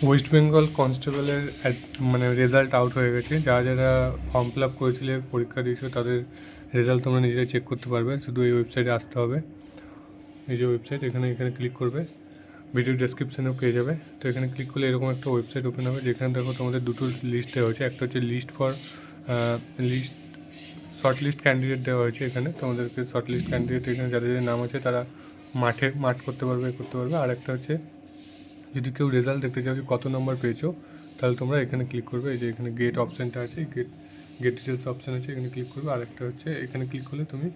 West Bengal কনস্টেবলের মানে result out হয়ে গেছে। যারা যারা ফর্ম ফিল আপ করেছিলে, পরীক্ষা দিয়েছো, তাদের রেজাল্ট তোমরা নিজেরাই চেক করতে পারবে। শুধু এই ওয়েবসাইটে আসতে হবে। এই যে ওয়েবসাইট, এখানে ক্লিক করবে, ভিডিও ডেসক্রিপশানেও পেয়ে যাবে। তো এখানে ক্লিক করলে এরকম একটা ওয়েবসাইট ওপেন হবে, যেখানে দেখো তোমাদের দুটো লিস্ট দেওয়া হয়েছে। একটা হচ্ছে লিস্ট শর্ট লিস্ট ক্যান্ডিডেট দেওয়া হয়েছে। এখানে তোমাদেরকে শর্ট লিস্ট ক্যান্ডিডেট, এখানে যাদের যাদের নাম আছে তারা মাঠ করতে পারবে, করতে পারবে। আর একটা হচ্ছে যদি কেউ রেজাল্ট দেখতে চাও যে কত নম্বর পেয়েছো, তাহলে তোমরা এখানে ক্লিক করবে। এই যে এখানে গেট অপশানটা আছে, গেট ডিটেলস অপশান আছে, এখানে ক্লিক করবে। আরেকটা হচ্ছে এখানে ক্লিক করলে তুমি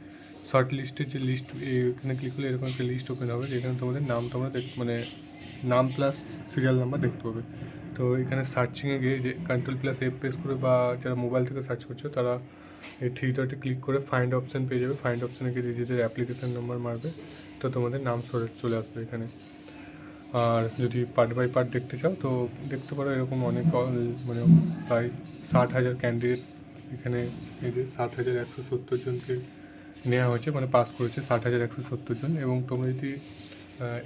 শর্ট লিস্টের যে লিস্ট, এখানে ক্লিক করলে এরকম একটা লিস্ট ওপেন হবে, যেখানে তোমাদের নাম তোমরা মানে নাম প্লাস সিরিয়াল নাম্বার দেখতে পাবে। তো এখানে সার্চিংয়ে গিয়ে যে Ctrl+F প্রেস করে, বা যারা মোবাইল থেকে সার্চ করছো তারা এই থ্রি ডটে ক্লিক করে ফাইন্ড অপশান পেয়ে যাবে। ফাইন্ড অপশানে গিয়ে নিজেদের অ্যাপ্লিকেশান নাম্বার মারবে, তো তোমাদের নাম চলে আসবে এখানে। আর যদি পার্ট বাই পার্ট দেখতে চাও তো দেখতে পারো, এরকম অনেক মানে প্রায় 60,000 ক্যান্ডিডেট এখানে। এই যে 60,170 জনকে নেওয়া হয়েছে, মানে পাস করেছে 60,170 জন। এবং তোমরা যদি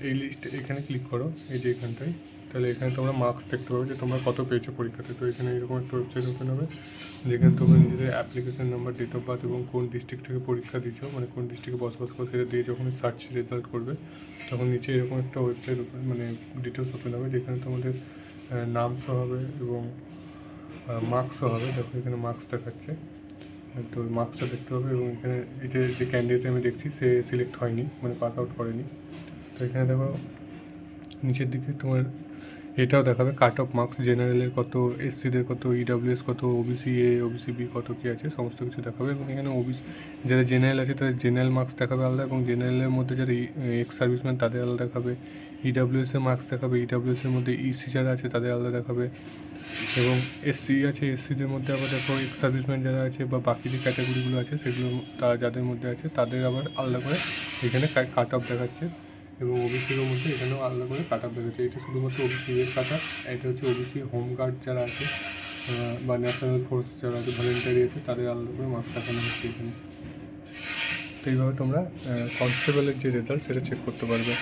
এই লিস্ট এখানে ক্লিক করো, এই যে এখানটায়, তাহলে এখানে তোমরা মার্কস দেখতে পাবে যে তোমরা কত পেয়েছো পরীক্ষাতে। তো এখানে এরকম একটা ওয়েবসাইট ওপেন হবে, যেখানে তোমরা নিজেদের application number, date of birth এবং কোন ডিস্ট্রিক্ট থেকে পরীক্ষা দিচ্ছ, মানে কোন ডিস্ট্রিক্টে বসবাস করো, সেটা দিয়ে যখন সার্চ রেজাল্ট করবে, তখন নিচে এরকম একটা ওয়েবসাইট মানে ডিটেলস ওপেন হবে, যেখানে তোমাদের নাম শো হবে এবং মার্কসও হবে। দেখো এখানে মার্কস দেখাচ্ছে, তো মার্কসটা দেখতে হবে। এবং এখানে এটা যে ক্যান্ডিডেট আমি দেখছি সে সিলেক্ট হয়নি, মানে পাস আউট করেনি। তো এখানে দেখো নিচের দিকে তোমার এটাও দেখাবে কাট অফ মার্কস, জেনারেলের কত, এসসিদের কত, ইডাব্লিউএস কত, ওবিসি এ, ওবিসি বি কত কী আছে সমস্ত কিছু দেখাবে। এবং এখানে ওবিসি যারা জেনারেল আছে তাদের জেনারেল মার্কস দেখাবে আলাদা, এবং জেনারেলের মধ্যে যারা এক্স সার্ভিসম্যান তাদের আলাদা দেখাবে। ইডাব্লিউএসের মার্কস দেখাবে, ইডাব্লিউএসের মধ্যে ইসি যারা আছে তাদের আলাদা দেখাবে। এবং এসসি আছে, এসসিদের মধ্যে আবার দেখো এক্স সার্ভিসম্যান যারা আছে বা বাকি যে ক্যাটাগরিগুলো আছে সেগুলো যাদের মধ্যে আছে তাদের আবার আলাদা করে এখানে কাট অফ দেখাচ্ছে। এবং ওবিসির মধ্যে এখানেও আলাদা করে কাট অফ দেখাচ্ছে। এটা শুধুমাত্র ওবিসি এর কাট অফ। এটা হচ্ছে ওবিসি হোমগার্ড যারা আছে বা ন্যাশনাল ফোর্স যারা আছে, ভলেন্টারি আছে, তাদের আলাদা করে মার্কস দেখানো হচ্ছে এখানে। তো এইভাবে তোমরা কনস্টেবলের যে রেজাল্ট সেটা চেক করতে পারবে।